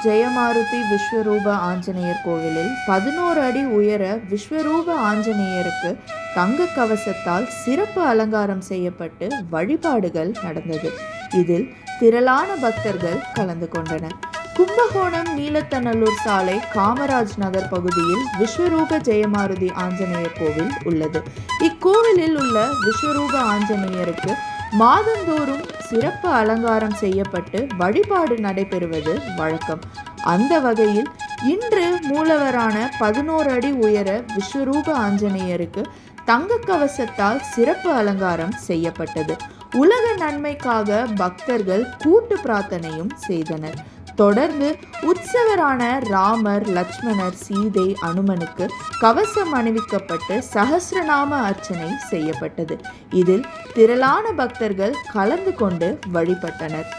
ஜெயமாருதி விஸ்வரூப ஆஞ்சநேயர் கோவிலில் 11 அடி உயர விஸ்வரூப ஆஞ்சநேயருக்கு தங்க கவசத்தால் சிறப்பு அலங்காரம் செய்யப்பட்டு வழிபாடுகள் நடந்தது. இதில் திரளான பக்தர்கள் கலந்து கொண்டனர். கும்பகோணம் நீலத்தநல்லூர் சாலை காமராஜ் நகர் பகுதியில் விஸ்வரூப ஜெயமாருதி ஆஞ்சநேயர் கோவில் உள்ளது. இக்கோவிலில் உள்ள விஸ்வரூப ஆஞ்சநேயருக்கு மாதந்தோறும் சிறப்பு அலங்காரம் செய்யப்பட்டு வழிபாடு நடைபெறுவது வழக்கம். அந்த வகையில் இன்று மூலவரான 11 அடி உயர விஸ்வரூப ஆஞ்சநேயருக்கு தங்க கவசத்தால் சிறப்பு அலங்காரம் செய்யப்பட்டது. உலக நன்மைக்காக பக்தர்கள் கூட்டு பிரார்த்தனையும் செய்தனர். தொடர்ந்து உற்சவரான ராமர், லட்சுமணர், சீதை, அனுமனுக்கு கவசம் அணிவிக்கப்பட்டு சஹஸ்ரநாம அர்ச்சனை செய்யப்பட்டது. இதில் திரளான பக்தர்கள் கலந்து கொண்டு வழிபட்டனர்.